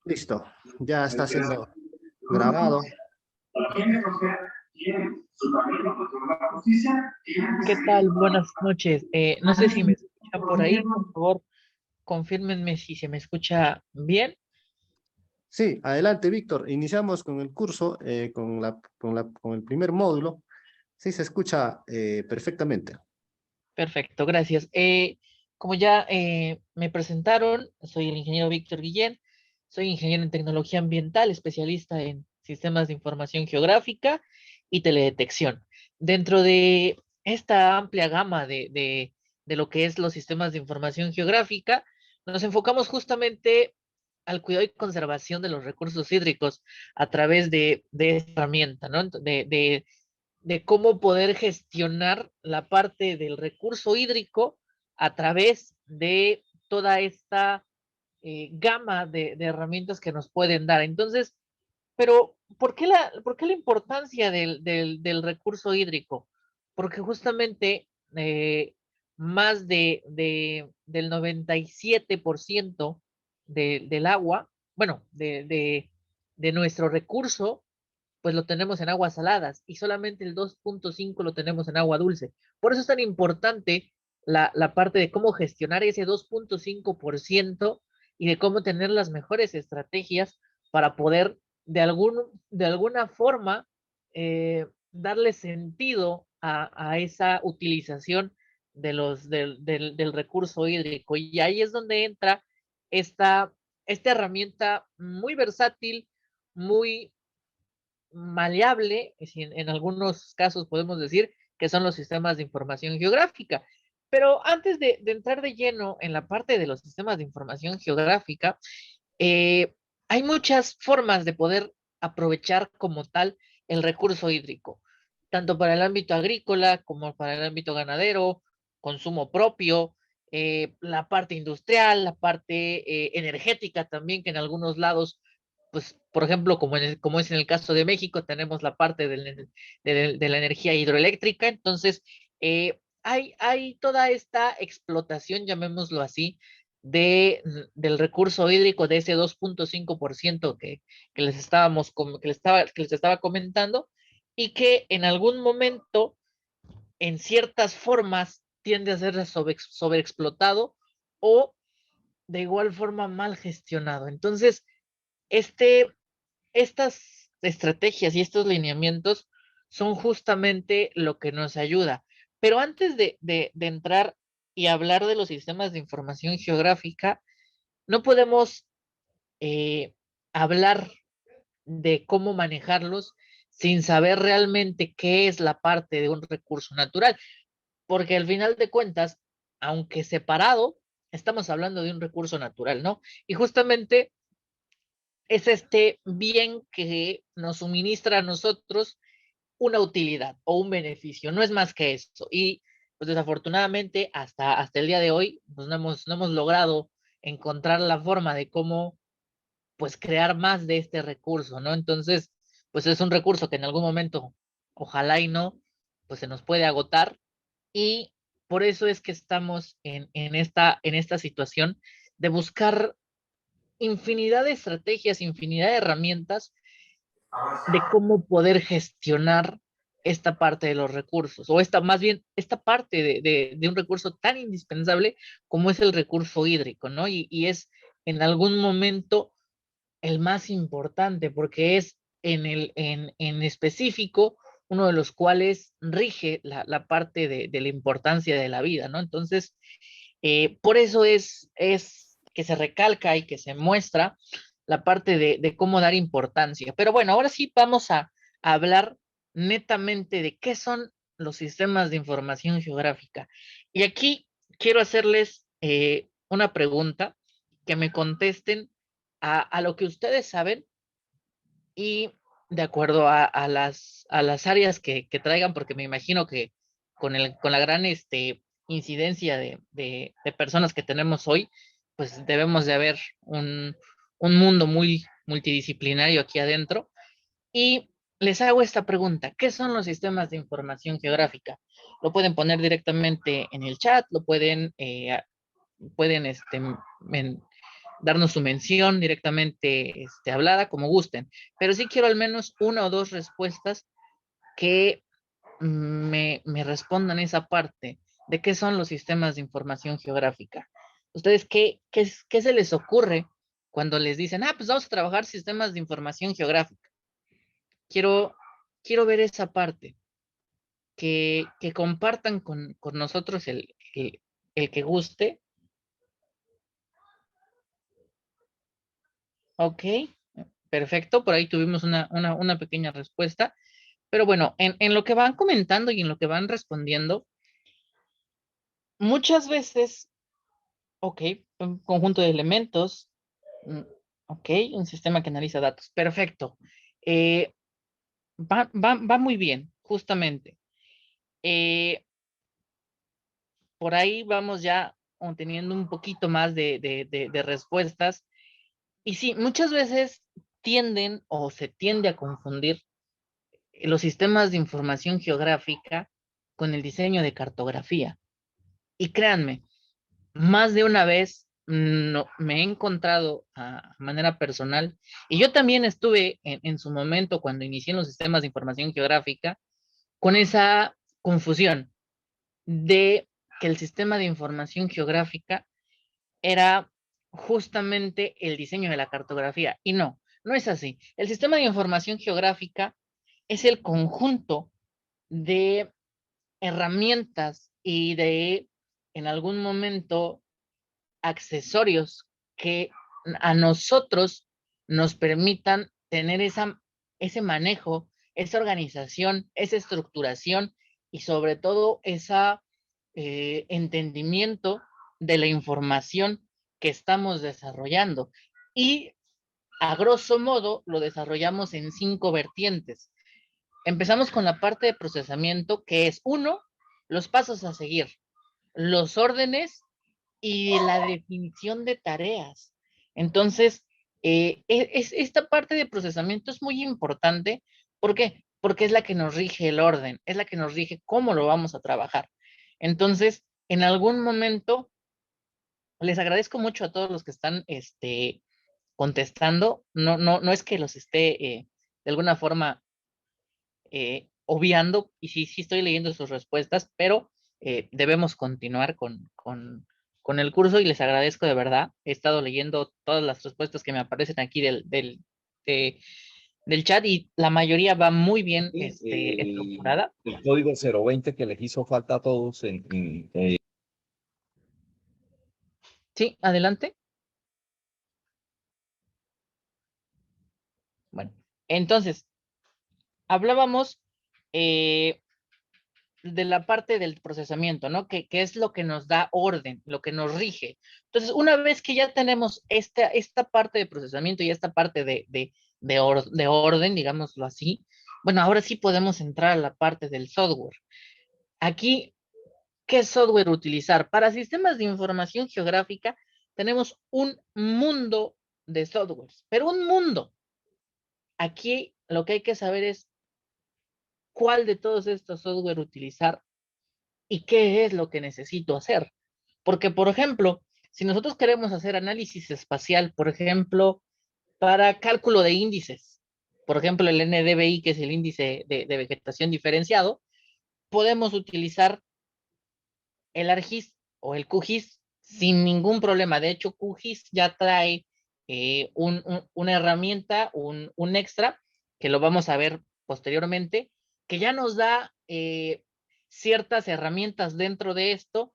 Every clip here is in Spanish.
Listo, ya está siendo grabado. ¿Qué tal? Buenas noches. No sé si me escuchan por ahí. Por favor, confírmenme si se me escucha bien. Sí, adelante, Víctor. Iniciamos con el curso, con el primer módulo. Sí, se escucha perfectamente. Perfecto, gracias. Como ya me presentaron, soy el ingeniero Víctor Guillén. Soy ingeniero en tecnología ambiental, especialista en sistemas de información geográfica y teledetección. Dentro de esta amplia gama de lo que es los sistemas de información geográfica, nos enfocamos justamente al cuidado y conservación de los recursos hídricos a través de esta herramienta, ¿no? De cómo poder gestionar la parte del recurso hídrico a través de toda esta gama de herramientas que nos pueden dar. Entonces, pero por qué la importancia del recurso hídrico? Porque justamente más del 97% del agua, bueno, de nuestro recurso, pues lo tenemos en aguas saladas y solamente el 2.5 lo tenemos en agua dulce. Por eso es tan importante la parte de cómo gestionar ese 2.5% y de cómo tener las mejores estrategias para poder de alguna forma darle sentido a esa utilización del recurso hídrico. Y ahí es donde entra esta, esta herramienta muy versátil, muy maleable, en algunos casos podemos decir que son los sistemas de información geográfica. Pero antes de entrar de lleno en la parte de los sistemas de información geográfica, hay muchas formas de poder aprovechar como tal el recurso hídrico, tanto para el ámbito agrícola como para el ámbito ganadero, consumo propio, la parte industrial, la parte energética también, que en algunos lados pues, por ejemplo, como es en el caso de México, tenemos la parte de la energía hidroeléctrica, entonces hay toda esta explotación, llamémoslo así, del recurso hídrico de ese 2.5% que que les estaba comentando, y que en algún momento, en ciertas formas, tiende a ser sobreexplotado o de igual forma mal gestionado. Entonces, este, estas estrategias y estos lineamientos son justamente lo que nos ayuda. Pero antes de entrar y hablar de los sistemas de información geográfica, no podemos hablar de cómo manejarlos sin saber realmente qué es la parte de un recurso natural, porque al final de cuentas, aunque separado, estamos hablando de un recurso natural, ¿no? Y justamente es este bien que nos suministra a nosotros una utilidad o un beneficio, no es más que eso. Y pues desafortunadamente hasta el día de hoy pues no hemos logrado encontrar la forma de cómo pues crear más de este recurso, ¿no? Entonces, pues es un recurso que en algún momento, ojalá y no, pues se nos puede agotar y por eso es que estamos en esta situación de buscar infinidad de estrategias, infinidad de herramientas de cómo poder gestionar esta parte de los recursos, o esta, más bien, esta parte de un recurso tan indispensable como es el recurso hídrico, ¿no? Y es en algún momento el más importante, porque es en específico uno de los cuales rige la parte de la importancia de la vida, ¿no? Entonces, por eso es que se recalca y que se muestra la parte de cómo dar importancia. Pero bueno, ahora sí vamos a hablar netamente de qué son los sistemas de información geográfica. Y aquí quiero hacerles una pregunta, que me contesten a lo que ustedes saben y de acuerdo a las áreas que traigan, porque me imagino que con la gran incidencia de personas que tenemos hoy, pues debemos de haber un mundo muy multidisciplinario aquí adentro. Y les hago esta pregunta: ¿qué son los sistemas de información geográfica? Lo pueden poner directamente en el chat, lo pueden darnos su mención directamente hablada, como gusten. Pero sí quiero al menos una o dos respuestas que me respondan esa parte de qué son los sistemas de información geográfica. ¿Ustedes qué se les ocurre cuando les dicen, pues vamos a trabajar sistemas de información geográfica? Quiero ver esa parte, que compartan con nosotros el que guste. Ok, perfecto, por ahí tuvimos una pequeña respuesta. Pero bueno, en lo que van comentando y en lo que van respondiendo, muchas veces, ok, un conjunto de elementos, mm, ok, un sistema que analiza datos, perfecto. Eh, va muy bien, justamente. Eh, por ahí vamos ya teniendo un poquito más de respuestas. Y sí, muchas veces tienden o se tiende a confundir los sistemas de información geográfica con el diseño de cartografía. Y créanme, más de una vez no, me he encontrado a manera personal, y yo también estuve en su momento cuando inicié en los sistemas de información geográfica, con esa confusión de que el sistema de información geográfica era justamente el diseño de la cartografía. Y no, no es así. El sistema de información geográfica es el conjunto de herramientas y de, en algún momento, accesorios que a nosotros nos permitan tener ese manejo, esa organización, esa estructuración y sobre todo ese entendimiento de la información que estamos desarrollando. Y a grosso modo lo desarrollamos en 5 vertientes. Empezamos con la parte de procesamiento, que es uno, los pasos a seguir, los órdenes y la definición de tareas. Entonces, esta parte de procesamiento es muy importante. ¿Por qué? Porque es la que nos rige el orden, es la que nos rige cómo lo vamos a trabajar. Entonces, en algún momento, les agradezco mucho a todos los que están contestando. No es que los esté de alguna forma obviando, y sí estoy leyendo sus respuestas, pero debemos continuar con el curso y les agradezco de verdad. He estado leyendo todas las respuestas que me aparecen aquí del chat y la mayoría va muy bien estructurada. El código 020 que les hizo falta a todos Sí, adelante. Bueno, entonces, hablábamos de la parte del procesamiento, ¿no? Que es lo que nos da orden, lo que nos rige. Entonces, una vez que ya tenemos esta parte de procesamiento y esta parte de orden, digámoslo así, bueno, ahora sí podemos entrar a la parte del software. Aquí, ¿qué software utilizar? Para sistemas de información geográfica tenemos un mundo de softwares, pero un mundo. Aquí lo que hay que saber es cuál de todos estos software utilizar y qué es lo que necesito hacer. Porque, por ejemplo, si nosotros queremos hacer análisis espacial, por ejemplo, para cálculo de índices, por ejemplo, el NDVI, que es el índice de vegetación diferenciado, podemos utilizar el ARGIS o el QGIS sin ningún problema. De hecho, QGIS ya trae una herramienta, un extra, que lo vamos a ver posteriormente, que ya nos da ciertas herramientas dentro de esto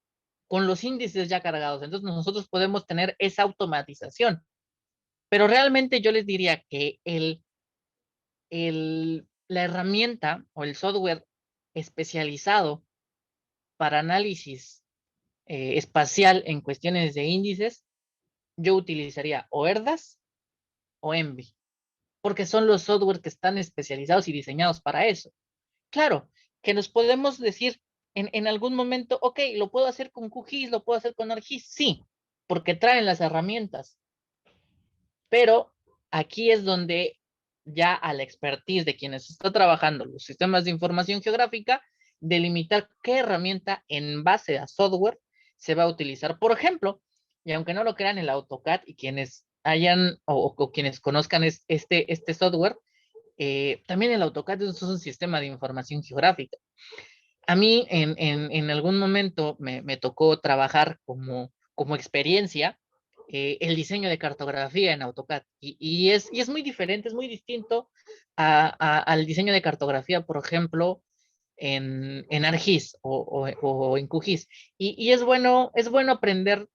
con los índices ya cargados. Entonces nosotros podemos tener esa automatización. Pero realmente yo les diría que la herramienta o el software especializado para análisis espacial en cuestiones de índices, yo utilizaría o ERDAS o ENVI, porque son los software que están especializados y diseñados para eso. Claro, que nos podemos decir en algún momento, ok, lo puedo hacer con QGIS, lo puedo hacer con ArcGIS, sí, porque traen las herramientas, pero aquí es donde ya a la expertise de quienes está trabajando los sistemas de información geográfica, delimitar qué herramienta en base a software se va a utilizar. Por ejemplo, Y aunque no lo crean, el AutoCAD y quienes hayan o quienes conozcan este software, también el AutoCAD es un sistema de información geográfica. A mí en algún momento me tocó trabajar como experiencia el diseño de cartografía en AutoCAD. Y es muy diferente, es muy distinto al diseño de cartografía, por ejemplo, en ArcGIS o en QGIS. Y es bueno aprender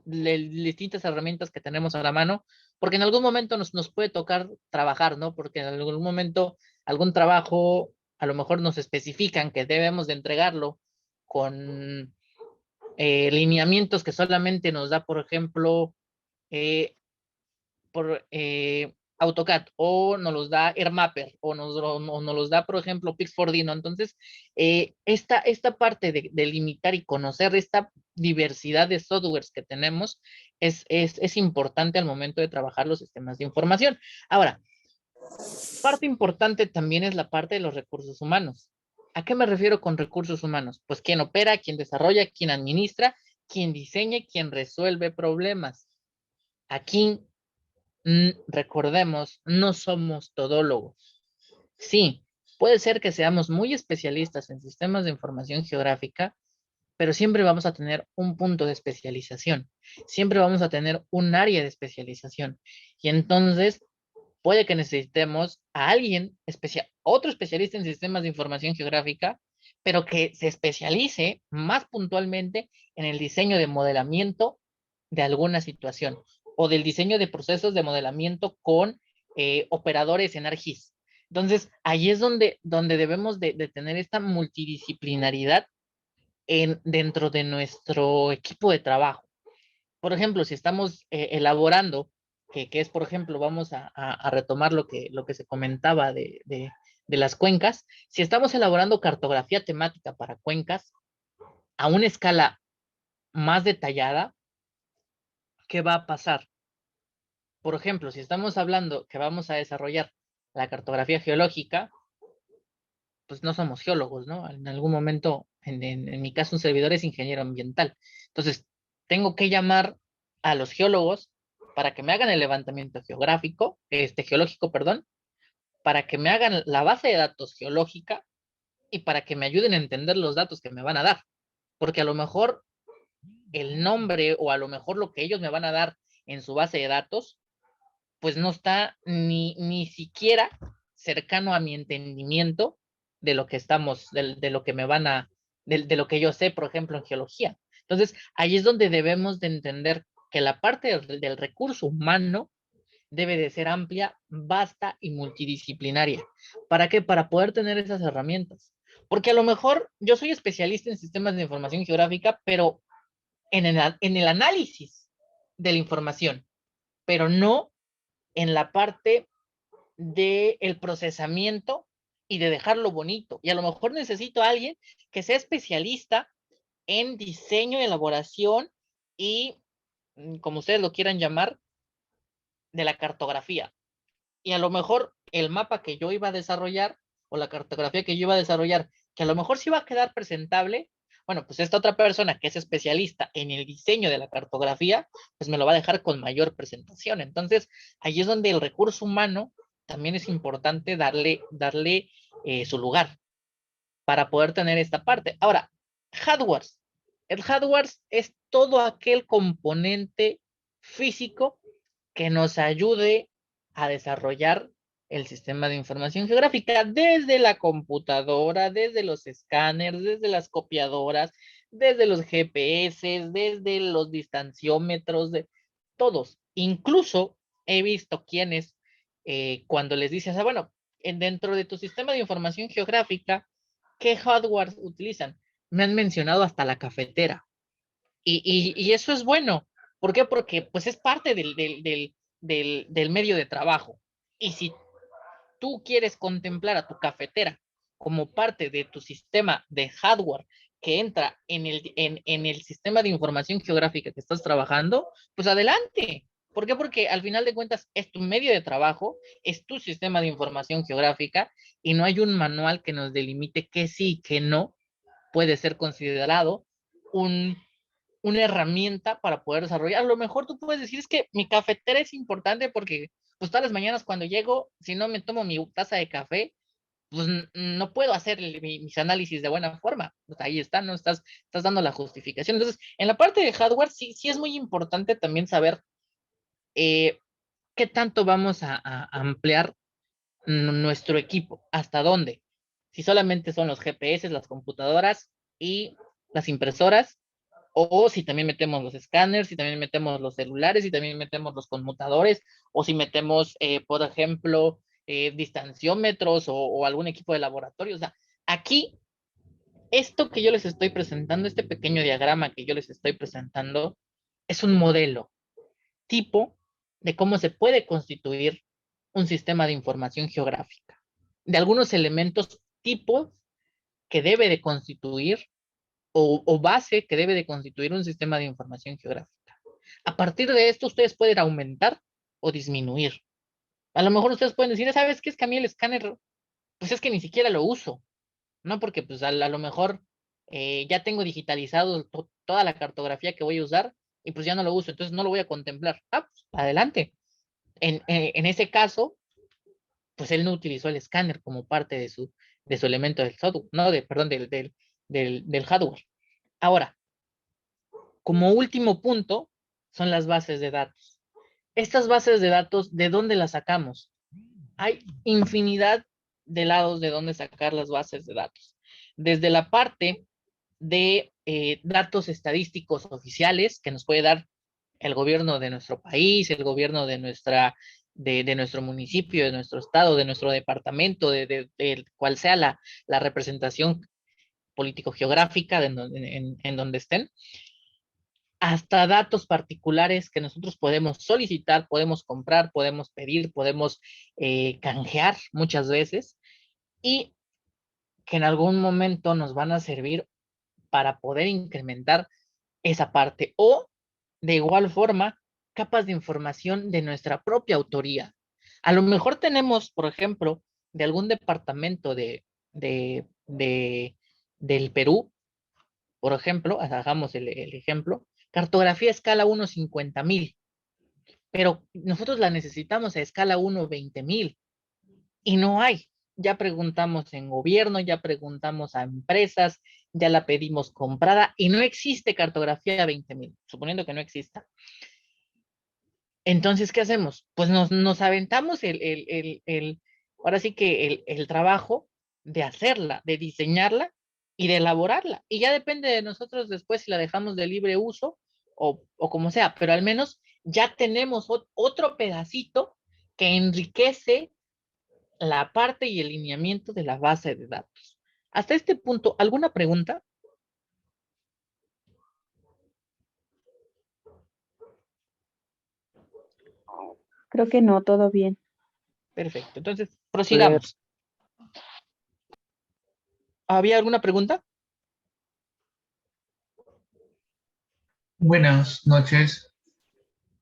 distintas herramientas que tenemos a la mano, porque en algún momento nos puede tocar trabajar, ¿no? Porque en algún momento algún trabajo a lo mejor nos especifican que debemos de entregarlo con lineamientos que solamente nos da, por ejemplo, por AutoCAD, o nos los da AirMapper, o nos los da, por ejemplo, Pix4D, ¿no? Entonces, esta parte de limitar y conocer esta diversidad de softwares que tenemos es importante al momento de trabajar los sistemas de información. Ahora, parte importante también es la parte de los recursos humanos. ¿A qué me refiero con recursos humanos? Pues quien opera, quien desarrolla, quien administra, quien diseña, quien resuelve problemas. Aquí recordemos, no somos todólogos. Sí, puede ser que seamos muy especialistas en sistemas de información geográfica, pero siempre vamos a tener un punto de especialización. Siempre vamos a tener un área de especialización. Y entonces puede que necesitemos a alguien otro especialista en sistemas de información geográfica, pero que se especialice más puntualmente en el diseño de modelamiento de alguna situación o del diseño de procesos de modelamiento con operadores en ArcGIS. Entonces, ahí es donde debemos de tener esta multidisciplinaridad dentro de nuestro equipo de trabajo. Por ejemplo, si estamos elaborando, que es, por ejemplo, vamos a retomar lo que se comentaba de las cuencas, si estamos elaborando cartografía temática para cuencas a una escala más detallada, ¿qué va a pasar? Por ejemplo, si estamos hablando que vamos a desarrollar la cartografía geológica, pues no somos geólogos, ¿no? En algún momento, en mi caso, un servidor es ingeniero ambiental. Entonces, tengo que llamar a los geólogos para que me hagan el levantamiento geográfico, geológico, perdón, para que me hagan la base de datos geológica y para que me ayuden a entender los datos que me van a dar. Porque a lo mejor el nombre o a lo mejor lo que ellos me van a dar en su base de datos pues no está ni siquiera cercano a mi entendimiento de lo que estamos, de lo que me van a, de lo que yo sé, por ejemplo, en geología. Entonces, ahí es donde debemos de entender que la parte del recurso humano debe de ser amplia, vasta y multidisciplinaria. ¿Para qué? Para poder tener esas herramientas. Porque a lo mejor yo soy especialista en sistemas de información geográfica, pero en el análisis de la información, pero no en la parte del procesamiento y de dejarlo bonito. Y a lo mejor necesito a alguien que sea especialista en diseño, elaboración y, como ustedes lo quieran llamar, de la cartografía. Y a lo mejor el mapa que yo iba a desarrollar o la cartografía que yo iba a desarrollar, que a lo mejor sí va a quedar presentable, bueno, pues esta otra persona que es especialista en el diseño de la cartografía, pues me lo va a dejar con mayor presentación. Entonces, ahí es donde el recurso humano también es importante darle su lugar para poder tener esta parte. Ahora, hardware. El hardware es todo aquel componente físico que nos ayude a desarrollar el sistema de información geográfica desde la computadora, desde los escáneres, desde las copiadoras, desde los GPS, desde los distanciómetros, de todos. Incluso he visto quienes, cuando les dices, bueno, dentro de tu sistema de información geográfica, ¿qué hardware utilizan? Me han mencionado hasta la cafetera. Y eso es bueno. ¿Por qué? Porque pues es parte del medio de trabajo. Y si tú quieres contemplar a tu cafetera como parte de tu sistema de hardware que entra en el sistema de información geográfica que estás trabajando, pues adelante. ¿Por qué? Porque al final de cuentas es tu medio de trabajo, es tu sistema de información geográfica y no hay un manual que nos delimite que sí y que no puede ser considerado un una herramienta para poder desarrollar. A lo mejor tú puedes decir, es que mi cafetera es importante porque pues todas las mañanas cuando llego, si no me tomo mi taza de café, pues no puedo hacer mis análisis de buena forma. Pues ahí está, ¿no? Estás dando la justificación. Entonces, en la parte de hardware sí es muy importante también saber eh, qué tanto vamos a ampliar nuestro equipo, hasta dónde. Si solamente son los GPS, las computadoras y las impresoras, o si también metemos los escáneres, si también metemos los celulares, si también metemos los conmutadores, o si metemos, por ejemplo, distanciómetros o algún equipo de laboratorio. O sea, aquí, esto que yo les estoy presentando, este pequeño diagrama que yo les estoy presentando, es un modelo tipo de cómo se puede constituir un sistema de información geográfica, de algunos elementos tipos que debe de constituir o base que debe de constituir un sistema de información geográfica. A partir de esto, ustedes pueden aumentar o disminuir. A lo mejor ustedes pueden decir, ¿sabes qué? Es que a mí el escáner, pues es que ni siquiera lo uso, ¿no? Porque pues a lo mejor ya tengo digitalizado toda la cartografía que voy a usar y pues ya no lo uso, entonces no lo voy a contemplar. Ah, pues adelante. En ese caso, pues él no utilizó el escáner como parte de su elemento del software, no, perdón, del hardware. Ahora, como último punto, son las bases de datos. Estas bases de datos, ¿de dónde las sacamos? Hay infinidad de lados de dónde sacar las bases de datos. Desde la parte de datos estadísticos oficiales que nos puede dar el gobierno de nuestro país, el gobierno de nuestro municipio, de nuestro estado, de nuestro departamento, de cual sea la representación político-geográfica en donde estén, hasta datos particulares que nosotros podemos solicitar, podemos comprar, podemos pedir, podemos canjear muchas veces y que en algún momento nos van a servir para poder incrementar esa parte o de igual forma capas de información de nuestra propia autoría. A lo mejor tenemos, por ejemplo, de algún departamento de, de del Perú, por ejemplo, hagamos el ejemplo, cartografía a escala 1:50,000, pero nosotros la necesitamos a escala 1:20,000 y no hay. Ya preguntamos en gobierno, ya preguntamos a empresas, ya la pedimos comprada y no existe cartografía a 20,000, suponiendo que no exista. Entonces, ¿qué hacemos? Pues nos aventamos ahora sí que el trabajo de hacerla, de diseñarla y de elaborarla. Y ya depende de nosotros después si la dejamos de libre uso o como sea, pero al menos ya tenemos otro pedacito que enriquece la parte y el lineamiento de la base de datos. Hasta este punto, ¿alguna pregunta? Creo que no, todo bien. Perfecto. Entonces, prosigamos. ¿Había alguna pregunta? Buenas noches.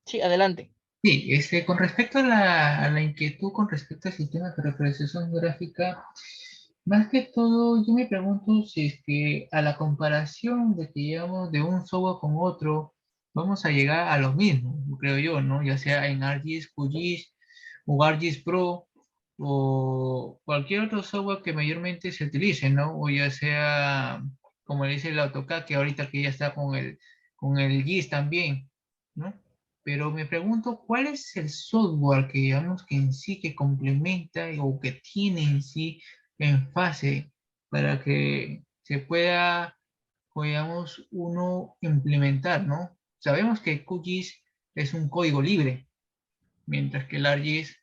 Sí, adelante. Sí, con respecto a la inquietud con respecto al sistema de representación gráfica, más que todo yo me pregunto si es que a la comparación de que digamos de un software con otro, vamos a llegar a lo mismo, creo yo, ¿no? Ya sea en ArcGIS, QGIS o ArcGIS Pro o cualquier otro software que mayormente se utilice, ¿no? O ya sea, como le dice el AutoCAD, que ahorita que ya está con el GIS también, ¿no? Pero me pregunto, ¿cuál es el software que digamos que en sí que complementa o que tiene en sí en fase para que se pueda, digamos, uno implementar, ¿no? Sabemos que QGIS es un código libre, mientras que el ArcGIS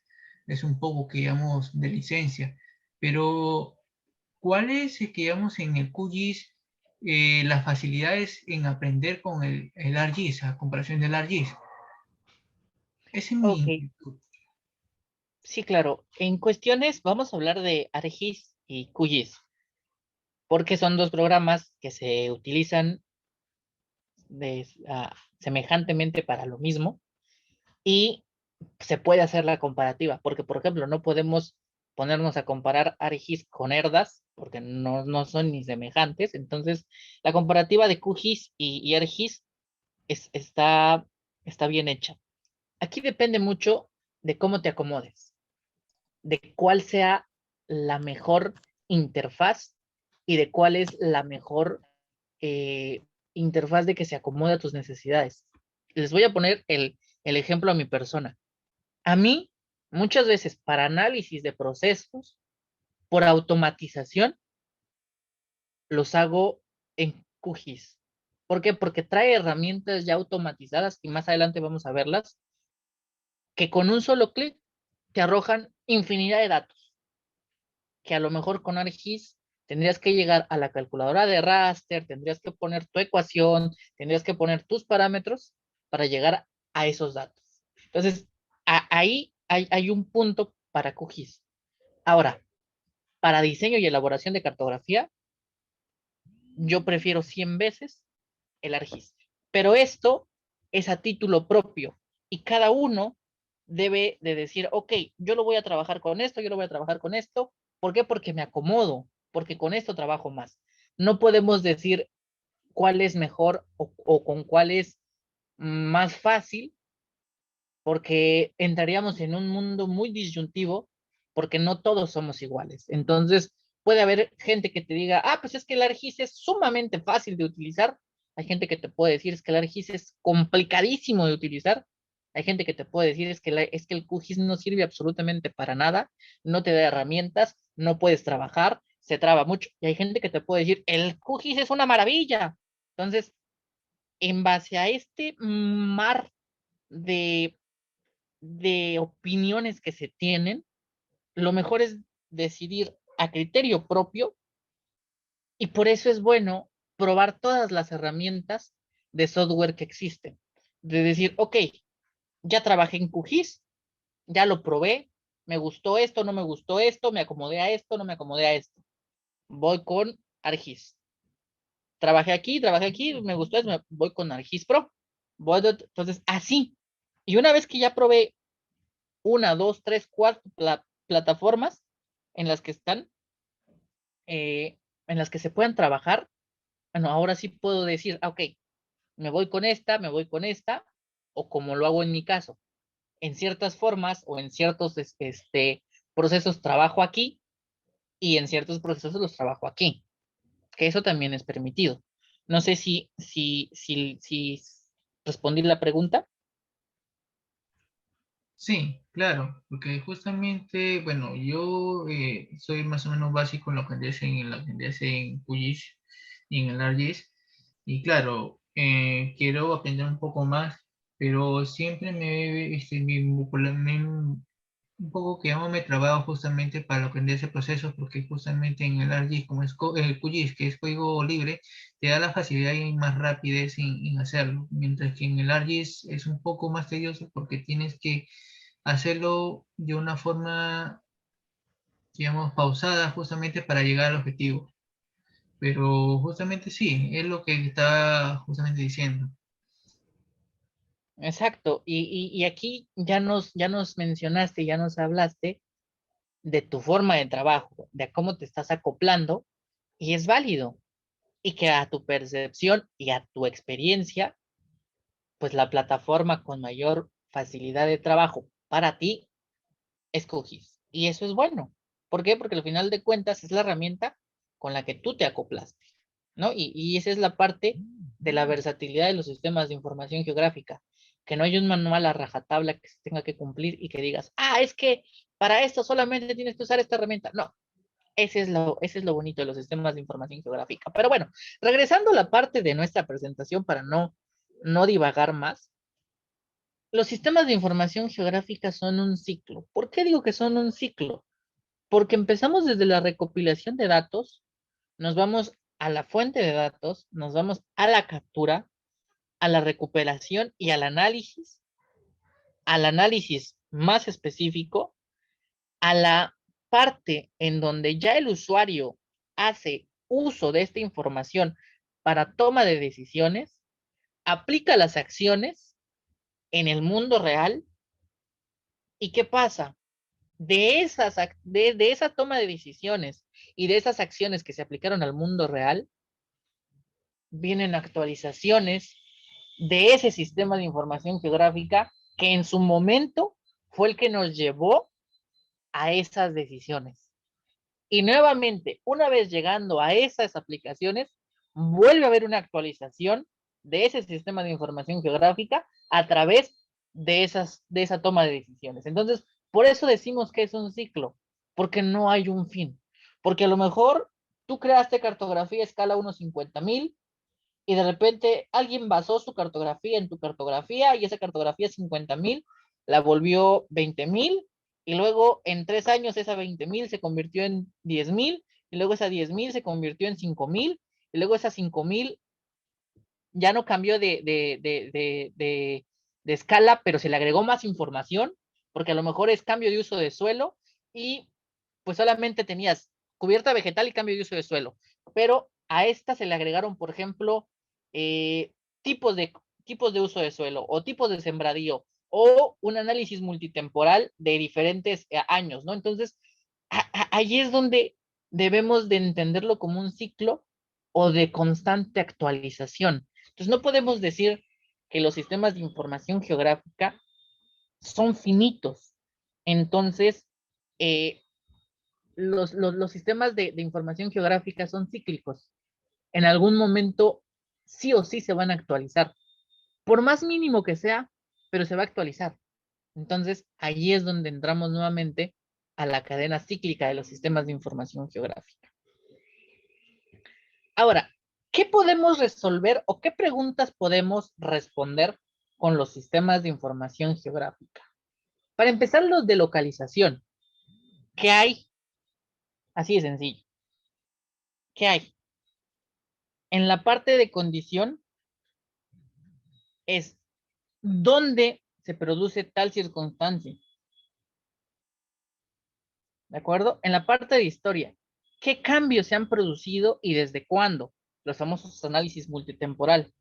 es un poco, que digamos, de licencia. Pero, ¿cuál es, que digamos, en el QGIS las facilidades en aprender con el ArcGIS, a comparación del ArcGIS? Ese es mi Ok, inquietud. sí, claro. En cuestiones, vamos a hablar de ArcGIS y QGIS, porque son dos programas que se utilizan semejantemente para lo mismo y se puede hacer la comparativa, porque, por ejemplo, no podemos ponernos a comparar ArcGIS con ERDAS, porque no son ni semejantes. Entonces, la comparativa de QGIS y ArcGIS está bien hecha. Aquí depende mucho de cómo te acomodes, de cuál sea la mejor interfaz y de cuál es la mejor interfaz de que se acomode a tus necesidades. Les voy a poner el ejemplo a mi persona. A mí, muchas veces para análisis de procesos, por automatización, los hago en QGIS. ¿Por qué? Porque trae herramientas ya automatizadas y más adelante vamos a verlas, que con un solo clic te arrojan infinidad de datos, que a lo mejor con ArcGIS tendrías que llegar a la calculadora de raster, tendrías que poner tu ecuación, tendrías que poner tus parámetros para llegar a esos datos. Entonces, ahí hay un punto para QGIS. Ahora, para diseño y elaboración de cartografía, yo prefiero 100 veces el ArcGIS. Pero esto es a título propio y cada uno debe de decir, ok, yo lo voy a trabajar con esto, yo lo voy a trabajar con esto. ¿Por qué? Porque me acomodo, porque con esto trabajo más. No podemos decir cuál es mejor o con cuál es más fácil, porque entraríamos en un mundo muy disyuntivo, porque no todos somos iguales. Entonces, puede haber gente que te diga, ah, pues es que el ArcGIS es sumamente fácil de utilizar. Hay gente que te puede decir es que el ArcGIS es complicadísimo de utilizar. Hay gente que te puede decir es que el QGIS no sirve absolutamente para nada, no te da herramientas, no puedes trabajar, se traba mucho. Y hay gente que te puede decir, el QGIS es una maravilla. Entonces, en base a este mar de opiniones que se tienen, lo mejor es decidir a criterio propio y por eso es bueno probar todas las herramientas de software que existen. De decir, ok, ya trabajé en QGIS, ya lo probé, me gustó esto, no me gustó esto, me acomodé a esto, no me acomodé a esto. Voy con ArcGIS. Trabajé aquí, me gustó esto, voy con ArcGIS Pro. Entonces, así. Y una vez que ya probé una, dos, tres, cuatro plataformas en las que están, en las que se puedan trabajar, bueno, ahora sí puedo decir, ok, me voy con esta, o como lo hago en mi caso, en ciertas formas o en ciertos procesos trabajo aquí y en ciertos procesos los trabajo aquí, que eso también es permitido. No sé si respondí la pregunta. Sí, claro, porque justamente, bueno, yo soy más o menos básico en lo que en QGIS y en el ArcGIS, y claro, quiero aprender un poco más, pero siempre un poco que aún me trabajo justamente para aprender ese proceso, porque justamente en el ArcGIS, como es el QGIS, que es código libre, te da la facilidad y más rapidez en hacerlo, mientras que en el ArcGIS es un poco más tedioso porque tienes que hacerlo de una forma, digamos, pausada justamente para llegar al objetivo. Pero justamente sí, es lo que estaba justamente diciendo. Exacto. Y aquí ya nos mencionaste, ya nos hablaste de tu forma de trabajo, de cómo te estás acoplando, y es válido. Y que a tu percepción y a tu experiencia, pues la plataforma con mayor facilidad de trabajo para ti es QGIS. Y eso es bueno. ¿Por qué? Porque al final de cuentas es la herramienta con la que tú te acoplaste, ¿no? Y esa es la parte de la versatilidad de los sistemas de información geográfica, que no hay un manual a rajatabla que se tenga que cumplir y que digas, ah, es que para esto solamente tienes que usar esta herramienta. No, ese es lo bonito de los sistemas de información geográfica. Pero bueno, regresando a la parte de nuestra presentación para no divagar más, los sistemas de información geográfica son un ciclo. ¿Por qué digo que son un ciclo? Porque empezamos desde la recopilación de datos, nos vamos a la fuente de datos, nos vamos a la captura, a la recuperación y al análisis más específico, a la parte en donde ya el usuario hace uso de esta información para toma de decisiones, aplica las acciones en el mundo real. ¿Y qué pasa? De esa toma de decisiones y de esas acciones que se aplicaron al mundo real, vienen actualizaciones, de ese sistema de información geográfica que en su momento fue el que nos llevó a esas decisiones. Y nuevamente, una vez llegando a esas aplicaciones, vuelve a haber una actualización de ese sistema de información geográfica a través de esa toma de decisiones. Entonces, por eso decimos que es un ciclo, porque no hay un fin. Porque a lo mejor tú creaste cartografía a escala 1/50,000 y de repente alguien basó su cartografía en tu cartografía y esa cartografía 50,000 la volvió 20,000 y luego en 3 años esa 20,000 se convirtió en 10,000 y luego esa 10,000 se convirtió en 5,000 y luego esa 5,000 ya no cambió de escala, pero se le agregó más información, porque a lo mejor es cambio de uso de suelo y pues solamente tenías cubierta vegetal y cambio de uso de suelo, pero a esta se le agregaron, por ejemplo, eh, tipos, de, tipos de uso de suelo o tipos de sembradío o un análisis multitemporal de diferentes años, ¿no? Entonces, ahí es donde debemos de entenderlo como un ciclo o de constante actualización. Entonces, no podemos decir que los sistemas de información geográfica son finitos. Entonces, los sistemas de información geográfica son cíclicos. En algún momento, sí o sí se van a actualizar. Por más mínimo que sea, pero se va a actualizar. Entonces, allí es donde entramos nuevamente a la cadena cíclica de los sistemas de información geográfica. Ahora, ¿qué podemos resolver o qué preguntas podemos responder con los sistemas de información geográfica? Para empezar, los de localización. ¿Qué hay? Así de sencillo. ¿Qué hay? En la parte de condición es dónde se produce tal circunstancia. ¿De acuerdo? En la parte de historia, ¿qué cambios se han producido y desde cuándo? Los famosos análisis multitemporal.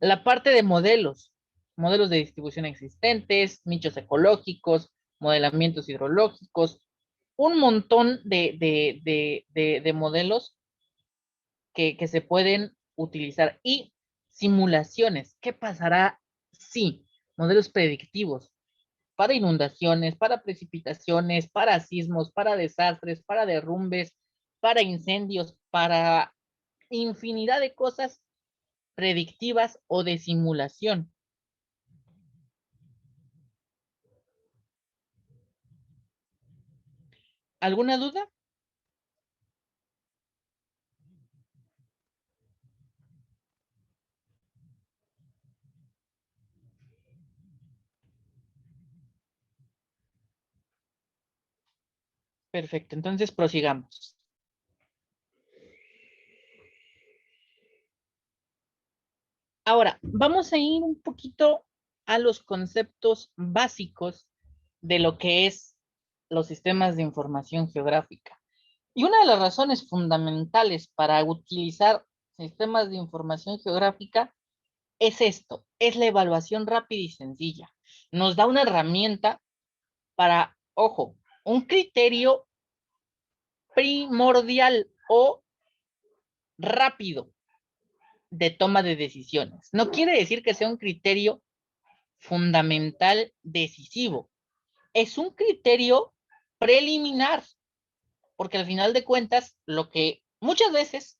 La parte de modelos, modelos de distribución existentes, nichos ecológicos, modelamientos hidrológicos, un montón de modelos que se pueden utilizar y simulaciones. ¿Qué pasará si? Modelos predictivos para inundaciones, para precipitaciones, para sismos, para desastres, para derrumbes, para incendios, para infinidad de cosas predictivas o de simulación. ¿Alguna duda? Perfecto, entonces prosigamos. Ahora, vamos a ir un poquito a los conceptos básicos de lo que es los sistemas de información geográfica. Y una de las razones fundamentales para utilizar sistemas de información geográfica es esto, es la evaluación rápida y sencilla. Nos da una herramienta para, ojo, un criterio primordial o rápido de toma de decisiones. No quiere decir que sea un criterio fundamental decisivo. Es un criterio preliminar, porque al final de cuentas, lo que muchas veces,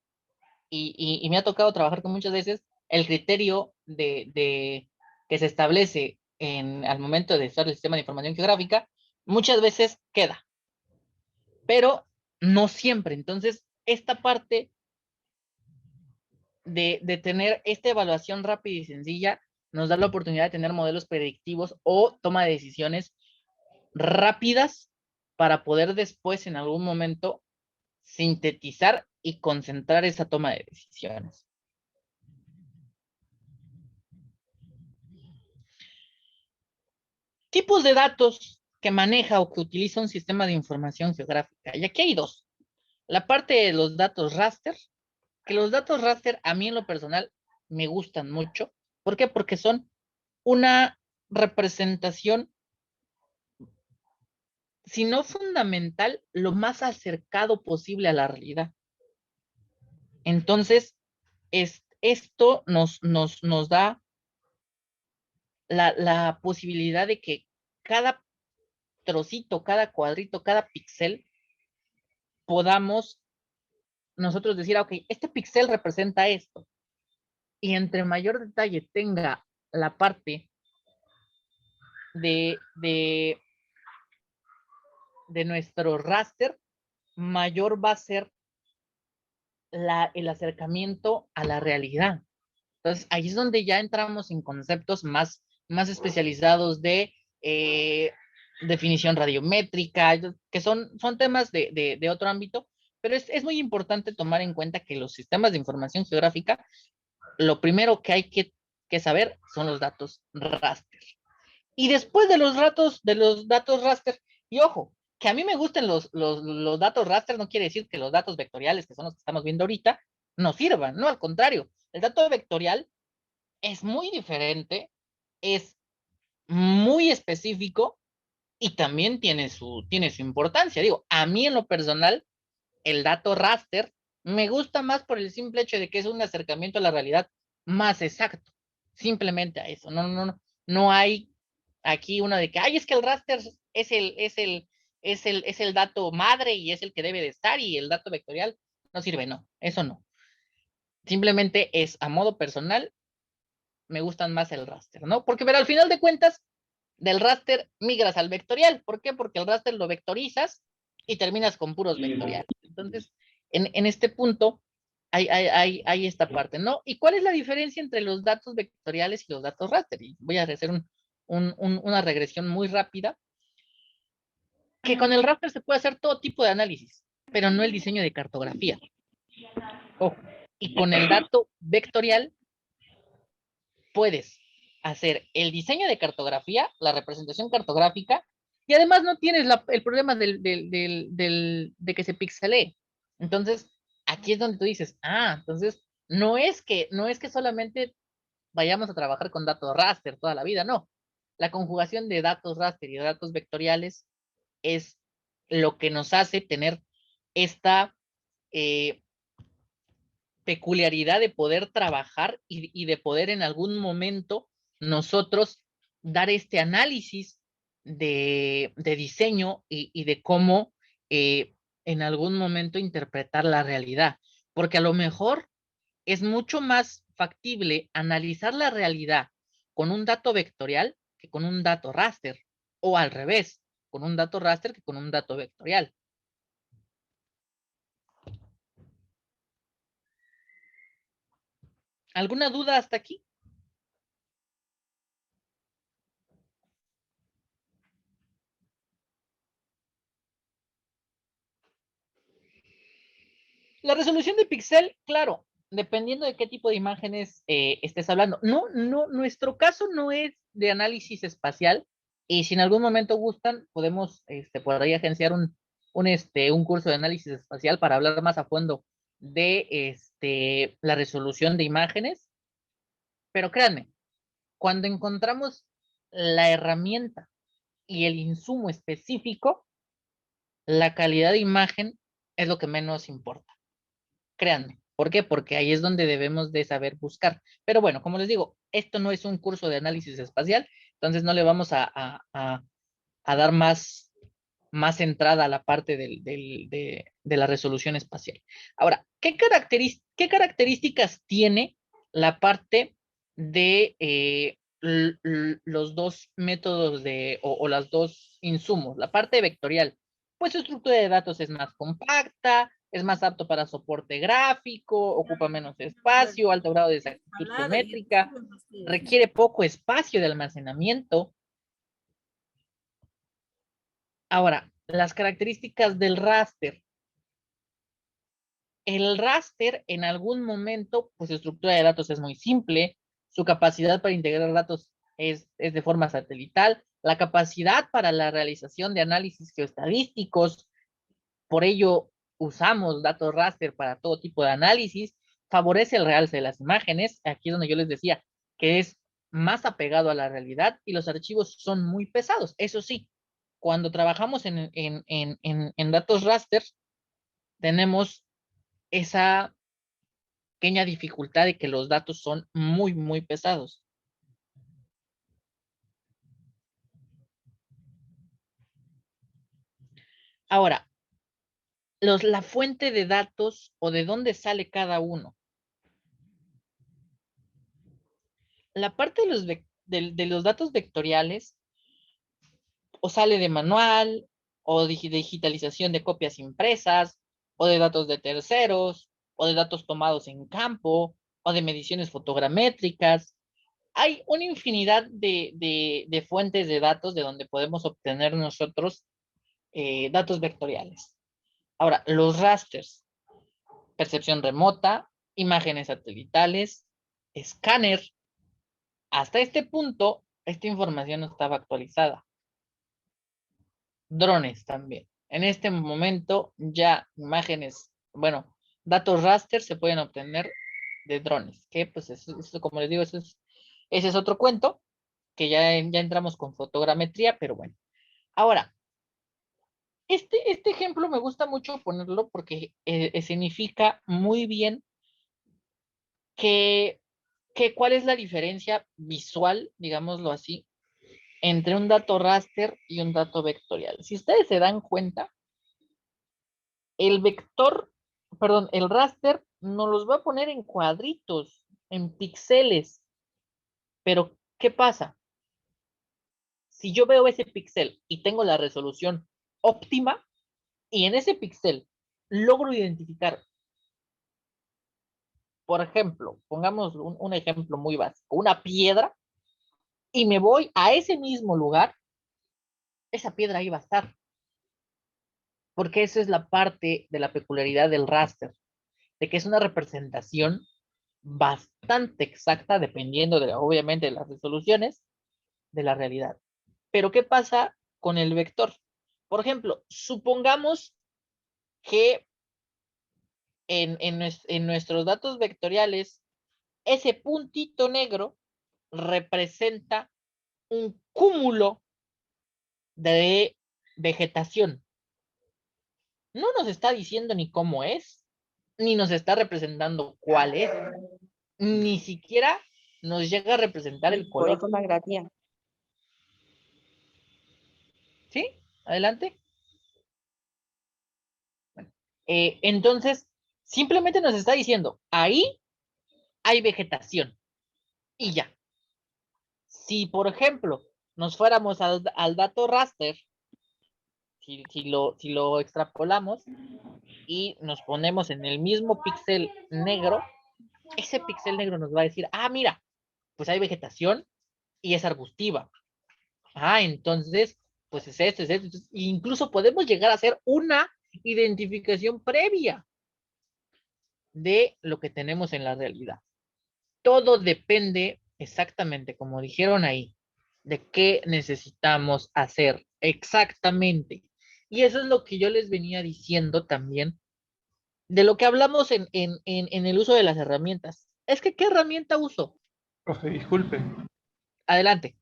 y me ha tocado trabajar con muchas veces, el criterio que se establece al momento de usar el sistema de información geográfica, muchas veces queda, pero no siempre. Entonces, esta parte de tener esta evaluación rápida y sencilla nos da la oportunidad de tener modelos predictivos o toma de decisiones rápidas para poder después en algún momento sintetizar y concentrar esa toma de decisiones. Tipos de datos que maneja o que utiliza un sistema de información geográfica. Y aquí hay dos. La parte de los datos raster, que los datos raster a mí en lo personal me gustan mucho. ¿Por qué? Porque son una representación, si no fundamental, lo más acercado posible a la realidad. Entonces, esto nos da la posibilidad de que cada trocito, cada cuadrito, cada píxel, podamos nosotros decir, ok, este píxel representa esto. Y entre mayor detalle tenga la parte de nuestro raster, mayor va a ser el acercamiento a la realidad. Entonces, ahí es donde ya entramos en conceptos más especializados de definición radiométrica, que son temas de otro ámbito, pero es muy importante tomar en cuenta que los sistemas de información geográfica, lo primero que hay que saber son los datos raster. Y después de los datos raster, y ojo, que a mí me gusten los datos raster no quiere decir que los datos vectoriales, que son los que estamos viendo ahorita, no sirvan, no, al contrario. El dato vectorial es muy diferente, es muy específico y también tiene su importancia. Digo, a mí en lo personal, el dato raster me gusta más por el simple hecho de que es un acercamiento a la realidad más exacto. Simplemente a eso. No hay aquí una de que, ay, es que el raster es el dato madre y es el que debe de estar y el dato vectorial no sirve. No, eso no. Simplemente es a modo personal, me gustan más el raster, ¿no? Porque, pero al final de cuentas, del raster migras al vectorial. ¿Por qué? Porque el raster lo vectorizas y terminas con puros vectoriales. Entonces, en este punto, hay esta parte, ¿no? ¿Y cuál es la diferencia entre los datos vectoriales y los datos raster? Y voy a hacer una regresión muy rápida. Que con el raster se puede hacer todo tipo de análisis, pero no el diseño de cartografía. Ojo. Y con el dato vectorial puedes hacer el diseño de cartografía, la representación cartográfica, y además no tienes el problema de que se pixelee. Entonces, aquí es donde tú dices, entonces, no es que solamente vayamos a trabajar con datos raster toda la vida, no. La conjugación de datos raster y de datos vectoriales es lo que nos hace tener esta peculiaridad de poder trabajar y de poder en algún momento nosotros dar este análisis de diseño y de cómo en algún momento interpretar la realidad. Porque a lo mejor es mucho más factible analizar la realidad con un dato vectorial que con un dato raster, o al revés, con un dato raster que con un dato vectorial. ¿Alguna duda hasta aquí? La resolución de píxel, claro, dependiendo de qué tipo de imágenes estés hablando. Nuestro caso no es de análisis espacial, y si en algún momento gustan, podemos por ahí agenciar un curso de análisis espacial para hablar más a fondo de la resolución de imágenes. Pero créanme, cuando encontramos la herramienta y el insumo específico, la calidad de imagen es lo que menos importa. Créanme. ¿Por qué? Porque ahí es donde debemos de saber buscar. Pero bueno, como les digo, esto no es un curso de análisis espacial, entonces no le vamos a dar más entrada a la parte de la resolución espacial. Ahora, ¿qué características tiene la parte de los dos métodos o las dos insumos? La parte vectorial, pues su estructura de datos es más compacta, es más apto para soporte gráfico, ocupa menos espacio, alto grado de exactitud geométrica, requiere poco espacio de almacenamiento. Ahora, las características del raster. El raster en algún momento, pues su estructura de datos es muy simple, su capacidad para integrar datos es de forma satelital, la capacidad para la realización de análisis geoestadísticos, por ello usamos datos raster para todo tipo de análisis, favorece el realce de las imágenes, aquí es donde yo les decía que es más apegado a la realidad y los archivos son muy pesados. Eso sí, cuando trabajamos en datos raster, tenemos esa pequeña dificultad de que los datos son muy, muy pesados. Ahora, la fuente de datos o de dónde sale cada uno. La parte de los datos vectoriales o sale de manual o digitalización de copias impresas o de datos de terceros o de datos tomados en campo o de mediciones fotogramétricas. Hay una infinidad de fuentes de datos de donde podemos obtener nosotros datos vectoriales. Ahora, los rasters, percepción remota, imágenes satelitales, escáner. Hasta este punto, esta información no estaba actualizada. Drones también. En este momento ya imágenes, bueno, datos raster se pueden obtener de drones, que pues eso, como les digo, ese es otro cuento, que ya entramos con fotogrametría, pero bueno. Ahora, este ejemplo me gusta mucho ponerlo porque significa muy bien que cuál es la diferencia visual, digámoslo así, entre un dato raster y un dato vectorial. Si ustedes se dan cuenta, el vector, perdón, el raster nos los va a poner en cuadritos, en píxeles. Pero, ¿qué pasa? Si yo veo ese píxel y tengo la resolución óptima, y en ese píxel logro identificar, por ejemplo, pongamos un ejemplo muy básico, una piedra, y me voy a ese mismo lugar, esa piedra ahí va a estar. Porque esa es la parte de la peculiaridad del raster, de que es una representación bastante exacta, dependiendo de, obviamente, de las resoluciones de la realidad. Pero, ¿qué pasa con el vector? Por ejemplo, supongamos que en nuestros datos vectoriales, ese puntito negro representa un cúmulo de vegetación. No nos está diciendo ni cómo es, ni nos está representando cuál es, ni siquiera nos llega a representar el Por color. eso la gracia. ¿Sí? Adelante. Entonces, simplemente nos está diciendo, ahí hay vegetación y ya. Si, por ejemplo, nos fuéramos al dato raster, si lo extrapolamos y nos ponemos en el mismo píxel negro, ese píxel negro nos va a decir, ah, mira, pues hay vegetación y es arbustiva. Ah, entonces, pues es esto, es esto. Entonces, incluso podemos llegar a hacer una identificación previa de lo que tenemos en la realidad. Todo depende exactamente, como dijeron ahí, de qué necesitamos hacer exactamente. Y eso es lo que yo les venía diciendo también, de lo que hablamos en el uso de las herramientas. Es que, ¿qué herramienta uso? Profe, disculpe. Adelante.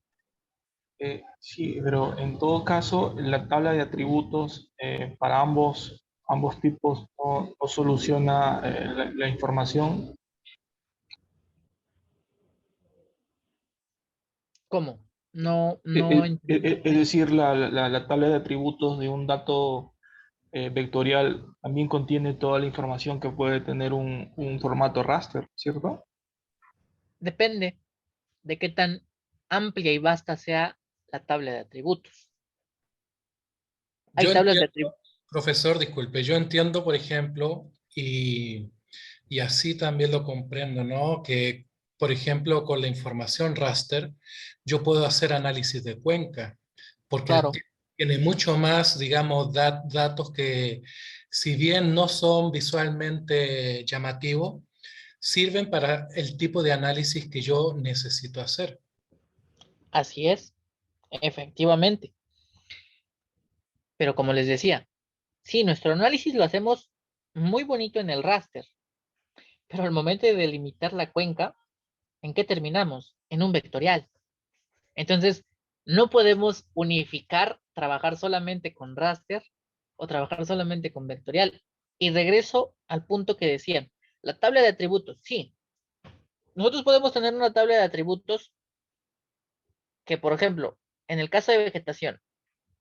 Sí, pero en todo caso, la tabla de atributos para ambos tipos no soluciona la información. ¿Cómo? No entendí. Es decir, la tabla de atributos de un dato vectorial también contiene toda la información que puede tener un formato raster, ¿cierto? Depende de qué tan amplia y vasta sea la tabla de atributos. Hay Yo tablas de entiendo, atributos. profesor, disculpe, yo entiendo, por ejemplo, y así también lo comprendo, ¿no? Que, por ejemplo, con la información raster, yo puedo hacer análisis de cuenca, porque Claro, tiene mucho más, digamos, datos que, si bien no son visualmente llamativos, sirven para el tipo de análisis que yo necesito hacer. así es, efectivamente. Pero como les decía, sí, nuestro análisis lo hacemos muy bonito en el raster, pero al momento de delimitar la cuenca, ¿en qué terminamos? En un vectorial. Entonces, no podemos unificar, trabajar solamente con raster o trabajar solamente con vectorial. Y regreso al punto que decían, La tabla de atributos, sí. Nosotros podemos tener una tabla de atributos que, por ejemplo, en el caso de vegetación,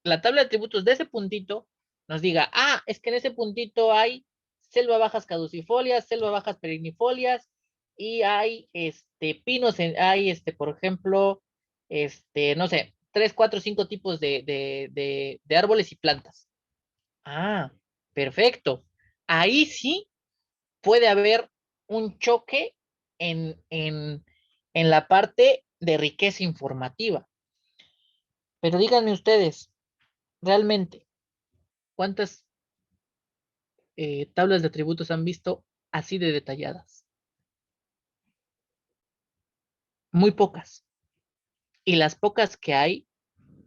la tabla de atributos de ese puntito nos diga, ah, es que en ese puntito hay selva bajas caducifolias, selva bajas perennifolias, y hay pinos, hay por ejemplo, no sé, 3, 4, 5 tipos de árboles y plantas. Ah, perfecto. Ahí sí puede haber un choque en la parte de riqueza informativa. Pero díganme ustedes, realmente, ¿cuántas tablas de atributos han visto así de detalladas? Muy pocas. Y las pocas que hay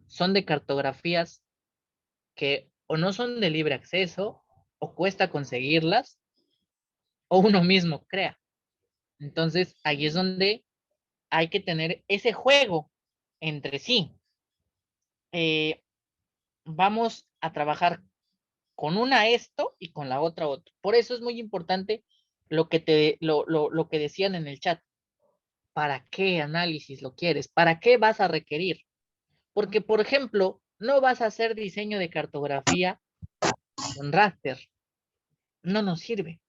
son de cartografías que o no son de libre acceso, o cuesta conseguirlas, o uno mismo crea. Entonces, ahí es donde hay que tener ese juego entre sí. Vamos a trabajar con una esto y con la otra otro. Por eso es muy importante lo que decían en el chat. ¿Para qué análisis lo quieres? ¿Para qué vas a requerir? Porque, por ejemplo, no vas a hacer diseño de cartografía con raster. No nos sirve.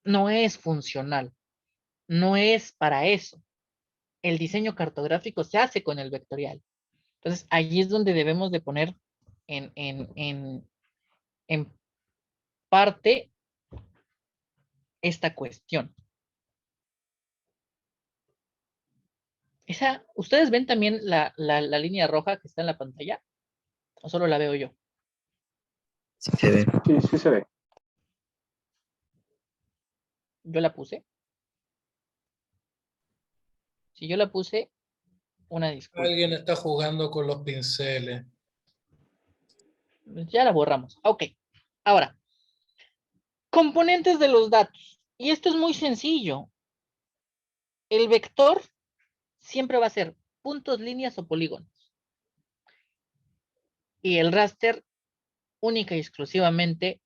No es funcional. No es para eso. El diseño cartográfico se hace con el vectorial. Entonces, allí es donde debemos de poner en parte esta cuestión. ¿Ustedes ven también la línea roja que está en la pantalla? ¿O solo la veo yo? Sí se ve. Sí, sí se ve. Yo la puse. Si yo la puse, una disculpa. Alguien está jugando con los pinceles. Ya la borramos. Ok. Ahora, componentes de los datos. Y esto es muy sencillo. El vector siempre va a ser puntos, líneas o polígonos. Y el raster única y exclusivamente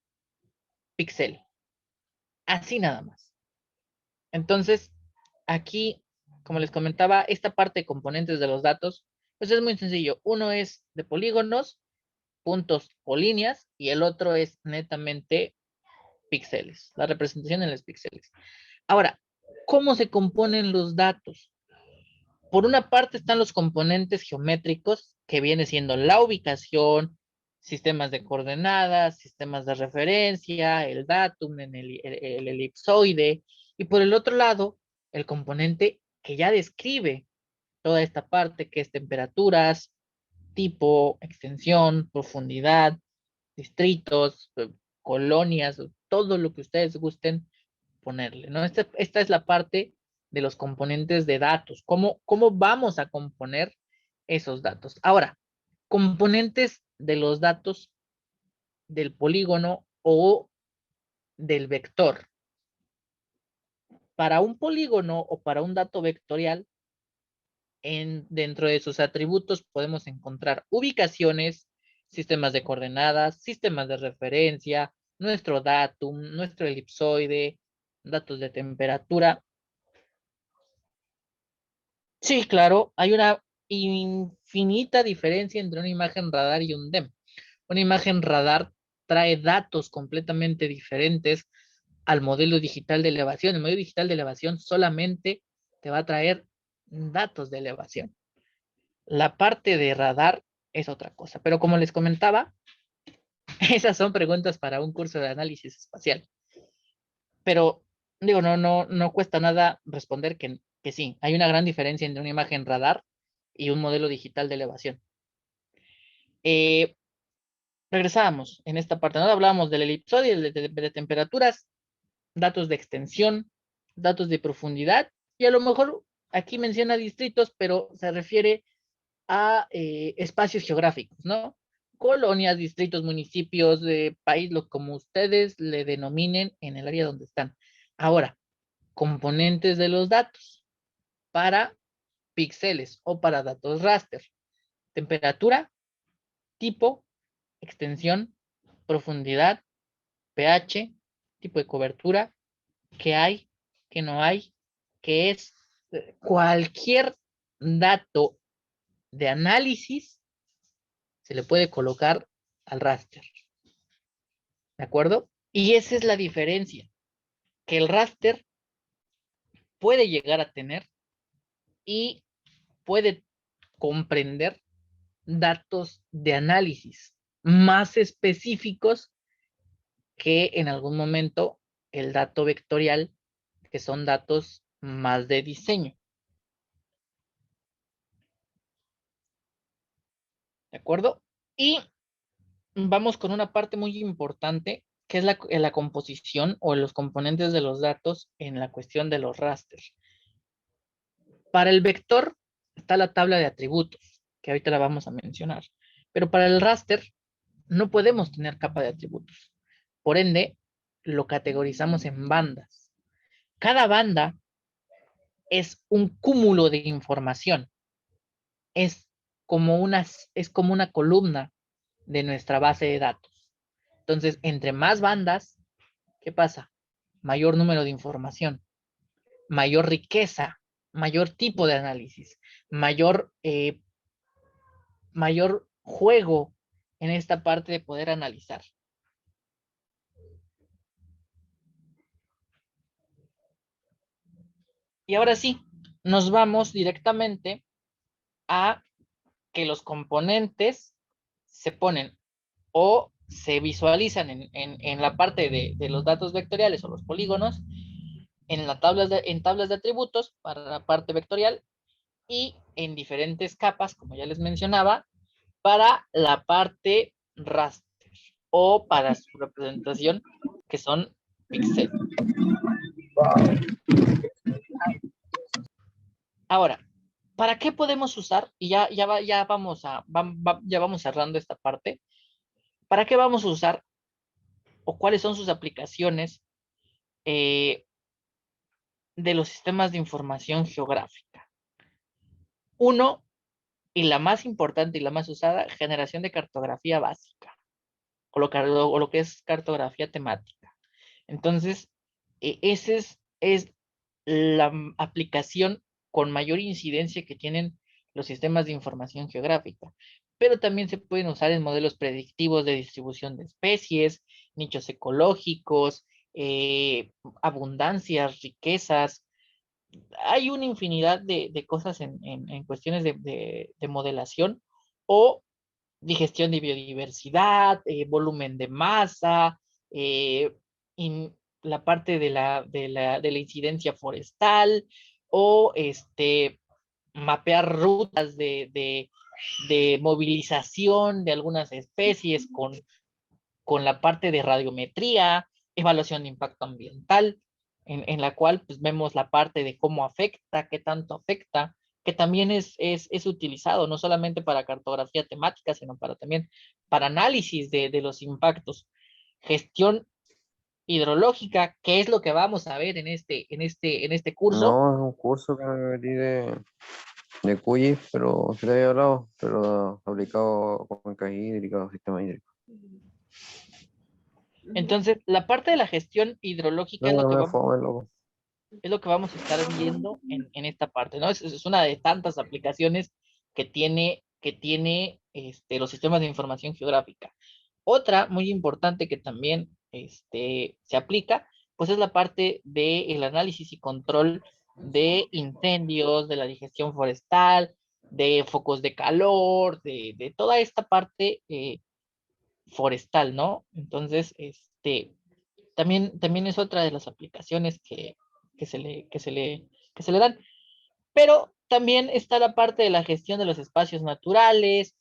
píxel. Así nada más. Entonces, aquí, como les comentaba, esta parte de componentes de los datos, pues es muy sencillo. Uno es de polígonos, puntos o líneas, y el otro es netamente píxeles, la representación en los píxeles. Ahora, ¿cómo se componen los datos? Por una parte están los componentes geométricos, que viene siendo la ubicación, sistemas de coordenadas, sistemas de referencia, el datum, el elipsoide, y por el otro lado, el componente que ya describe toda esta parte, que es temperaturas, tipo, extensión, profundidad, distritos, colonias, todo lo que ustedes gusten ponerle, ¿no? Esta es la parte de los componentes de datos. ¿Cómo vamos a componer esos datos? Ahora, componentes de los datos del polígono o del vector. Para un polígono o para un dato vectorial, dentro de sus atributos podemos encontrar ubicaciones, sistemas de coordenadas, sistemas de referencia, nuestro datum, nuestro elipsoide, datos de temperatura. Sí, claro, hay una infinita diferencia entre una imagen radar y un DEM. Una imagen radar trae datos completamente diferentes al modelo digital de elevación. El modelo digital de elevación solamente te va a traer datos de elevación. La parte de radar es otra cosa. Pero como les comentaba, esas son preguntas para un curso de análisis espacial. Pero digo, no cuesta nada responder que sí, hay una gran diferencia entre una imagen radar y un modelo digital de elevación. Regresábamos en esta parte, ¿no? Hablábamos del elipsoide, de temperaturas, datos de extensión, datos de profundidad, y a lo mejor aquí menciona distritos, pero se refiere a espacios geográficos, ¿no? Colonias, distritos, municipios, país, como ustedes le denominen en el área donde están. Ahora, componentes de los datos para píxeles o para datos raster. Temperatura, tipo, extensión, profundidad, pH, tipo de cobertura, qué hay, qué no hay, qué es cualquier dato de análisis se le puede colocar al raster. ¿De acuerdo? Y esa es la diferencia, que el raster puede llegar a tener y puede comprender datos de análisis más específicos que en algún momento el dato vectorial, que son datos más de diseño. ¿De acuerdo? Y vamos con una parte muy importante, que es la composición o los componentes de los datos en la cuestión de los rasters. Para el vector está la tabla de atributos, que ahorita la vamos a mencionar. Pero para el raster no podemos tener capa de atributos. Por ende, lo categorizamos en bandas. Cada banda es un cúmulo de información. Es como una columna de nuestra base de datos. Entonces, entre más bandas, ¿qué pasa? Mayor número de información, mayor riqueza, mayor tipo de análisis, mayor juego en esta parte de poder analizar. Y ahora sí, nos vamos directamente a que los componentes se ponen o se visualizan en la parte de los datos vectoriales o los polígonos en tablas de atributos para la parte vectorial y en diferentes capas, como ya les mencionaba, para la parte raster o para su representación, que son píxeles. Ahora, ¿para qué podemos usar? Y ya vamos cerrando esta parte. ¿Para qué vamos a usar o cuáles son sus aplicaciones de los sistemas de información geográfica? Uno, y la más importante y la más usada, generación de cartografía básica o lo que es cartografía temática. Entonces, esa es la aplicación con mayor incidencia que tienen los sistemas de información geográfica, pero también se pueden usar en modelos predictivos de distribución de especies, nichos ecológicos, abundancias, riquezas. Hay una infinidad de cosas en cuestiones de modelación o digestión de biodiversidad, volumen de masa, eh, la parte de la incidencia forestal o mapear rutas de movilización de algunas especies con la parte de radiometría, evaluación de impacto ambiental, en la cual pues, vemos la parte de cómo afecta, qué tanto afecta, que también es utilizado no solamente para cartografía temática, sino también para análisis de los impactos. Gestión hidrológica, que es lo que vamos a ver en este curso. No, es un curso que me metí de QGIS, pero se le había hablado, pero aplicado con cuencas hídricas, sistema hídrico. Entonces, la parte de la gestión hidrológica No, me fome, loco. es lo que vamos a estar viendo en esta parte, ¿no? Es una de tantas aplicaciones que tiene los sistemas de información geográfica. Otra muy importante que también se aplica, pues es la parte del análisis y control de incendios, de la digestión forestal, de focos de calor, de toda esta parte forestal, ¿no? Entonces, también es otra de las aplicaciones que se le dan. Pero también está la parte de la gestión de los espacios naturales,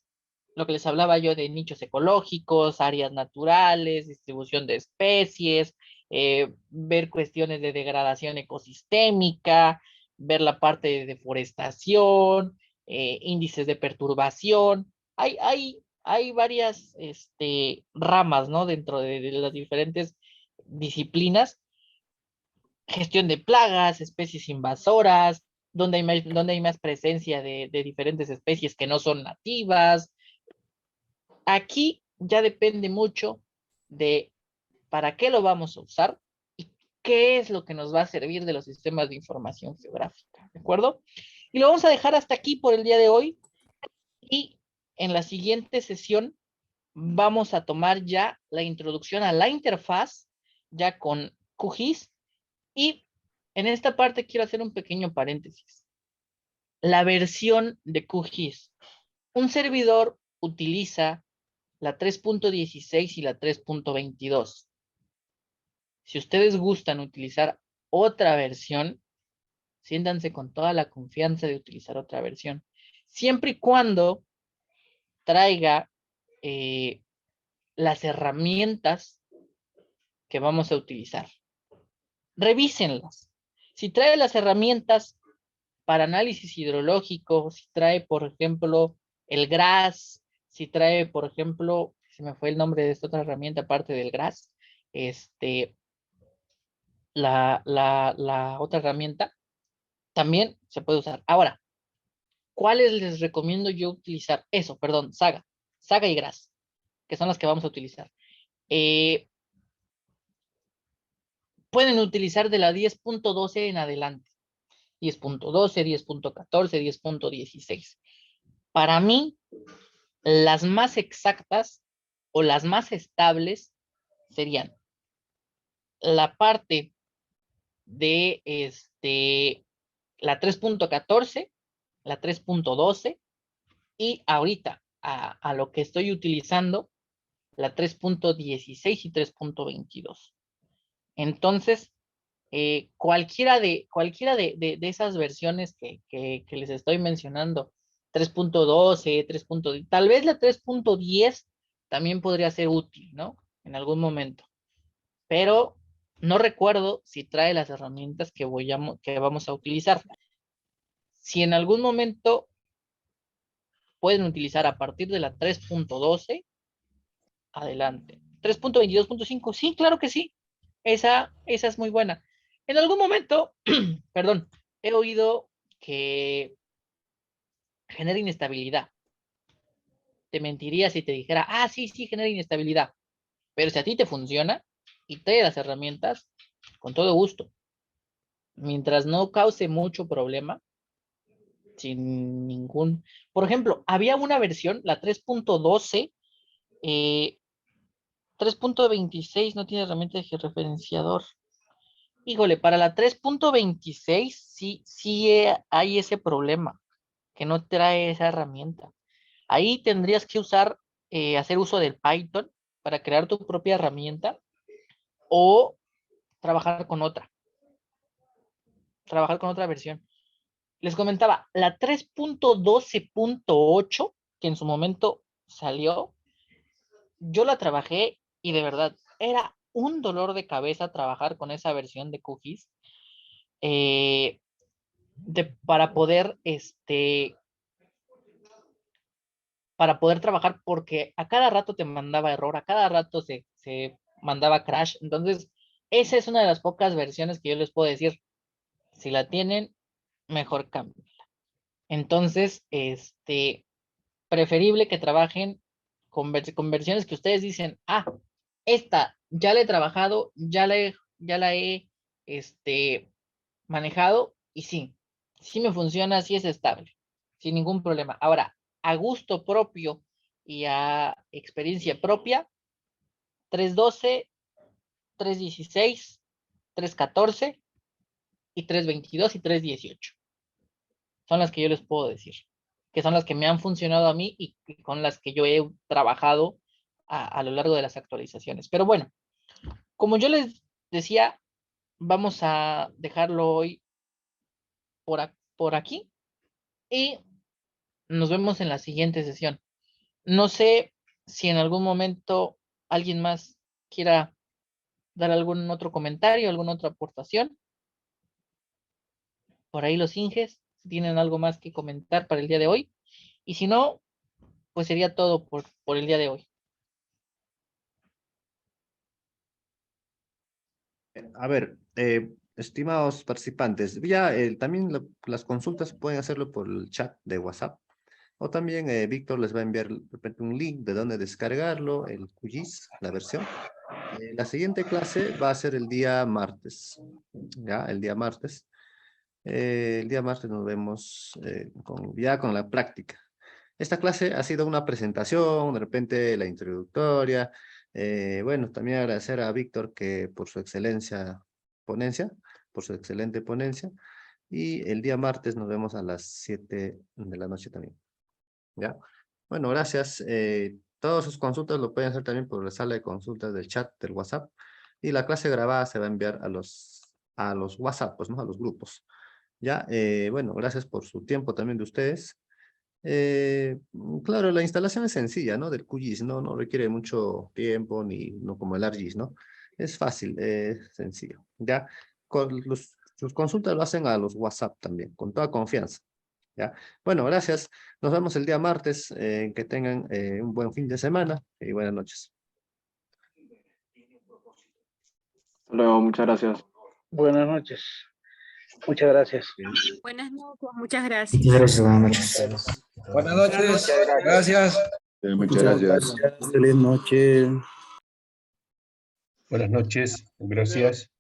lo que les hablaba yo de nichos ecológicos, áreas naturales, distribución de especies, ver cuestiones de degradación ecosistémica, ver la parte de deforestación, índices de perturbación. Hay varias ramas, ¿no? Dentro de las diferentes disciplinas. Gestión de plagas, especies invasoras, donde hay más presencia de diferentes especies que no son nativas. Aquí ya depende mucho de para qué lo vamos a usar y qué es lo que nos va a servir de los sistemas de información geográfica, ¿de acuerdo? Y lo vamos a dejar hasta aquí por el día de hoy. Y en la siguiente sesión vamos a tomar ya la introducción a la interfaz, ya con QGIS. Y en esta parte quiero hacer un pequeño paréntesis. La versión de QGIS. Un servidor utiliza la 3.16 y la 3.22. Si ustedes gustan utilizar otra versión, siéntanse con toda la confianza de utilizar otra versión. Siempre y cuando traiga las herramientas que vamos a utilizar. Revísenlas. Si trae las herramientas para análisis hidrológico, si trae, por ejemplo, el GRAS, si trae, por ejemplo, se me fue el nombre de esta otra herramienta aparte del GRAS, la otra herramienta, también se puede usar. Ahora, ¿cuáles les recomiendo yo utilizar? Eso, perdón, Saga y GRAS, que son las que vamos a utilizar. Pueden utilizar de la 10.12 en adelante. 10.12, 10.14, 10.16. Para mí, las más exactas o las más estables serían la parte de la 3.14, la 3.12 y ahorita a lo que estoy utilizando la 3.16 y 3.22. Entonces, cualquiera de esas versiones que les estoy mencionando, 3.12, 3. Tal vez la 3.10 también podría ser útil, ¿no? En algún momento. Pero no recuerdo si trae las herramientas que vamos a utilizar. Si en algún momento pueden utilizar a partir de la 3.12, adelante. 3.22.5, sí, claro que sí. Esa es muy buena. En algún momento, perdón, he oído que genera inestabilidad. Te mentiría si te dijera, sí, genera inestabilidad. Pero si a ti te funciona y te das las herramientas, con todo gusto. Mientras no cause mucho problema, sin ningún... Por ejemplo, había una versión, la 3.12, 3.26 no tiene herramienta de georreferenciador. Híjole, para la 3.26 sí hay ese problema, que no trae esa herramienta. Ahí tendrías que hacer uso del Python para crear tu propia herramienta o trabajar con otra versión. Les comentaba, la 3.12.8, que en su momento salió, yo la trabajé y de verdad era un dolor de cabeza trabajar con esa versión de QGIS para poder trabajar, porque a cada rato te mandaba error, a cada rato se mandaba crash. Entonces, esa es una de las pocas versiones que yo les puedo decir, si la tienen, mejor cámbienla. Entonces, preferible que trabajen con versiones que ustedes dicen, esta ya la he trabajado, ya la he manejado y sí me funciona, sí es estable, sin ningún problema. Ahora, a gusto propio y a experiencia propia, 3.12, 3.16, 3.14 y 3.22 y 3.18. Son las que yo les puedo decir, que son las que me han funcionado a mí y con las que yo he trabajado a lo largo de las actualizaciones. Pero bueno, como yo les decía, vamos a dejarlo hoy por aquí y nos vemos en la siguiente sesión. No sé si en algún momento alguien más quiera dar algún otro comentario, alguna otra aportación. Por ahí los Inges, si tienen algo más que comentar para el día de hoy. Y si no, pues sería todo por el día de hoy. A ver, estimados participantes, ya también las consultas pueden hacerlo por el chat de WhatsApp. O también Víctor les va a enviar de repente un link de dónde descargarlo, el QGIS, la versión. La siguiente clase va a ser el día martes. ¿Ya? El día martes. El día martes nos vemos ya con la práctica. Esta clase ha sido una presentación, de repente la introductoria. Bueno, también agradecer a Víctor que por su ponencia, por su excelente ponencia. Y el día martes nos vemos a las 7 de la noche también. ¿Ya? Bueno, gracias. Todas sus consultas lo pueden hacer también por la sala de consultas del chat del WhatsApp. Y la clase grabada se va a enviar a los WhatsApp, pues, ¿no? A los grupos. Ya, bueno, gracias por su tiempo también de ustedes. Claro, la instalación es sencilla, ¿no? Del QGIS, ¿no? No requiere mucho tiempo, ni no como el ArcGIS, ¿no? Es fácil, sencillo. Ya, sus consultas lo hacen a los WhatsApp también, con toda confianza. ¿Ya? Bueno, gracias. Nos vemos el día martes. Que tengan un buen fin de semana y buenas noches. Hasta luego, muchas gracias. Buenas noches. Muchas gracias. Buenas noches, muchas gracias. Muchas gracias, buenas noches. Buenas noches, gracias. Muchas gracias. Feliz noche. Buenas noches, gracias.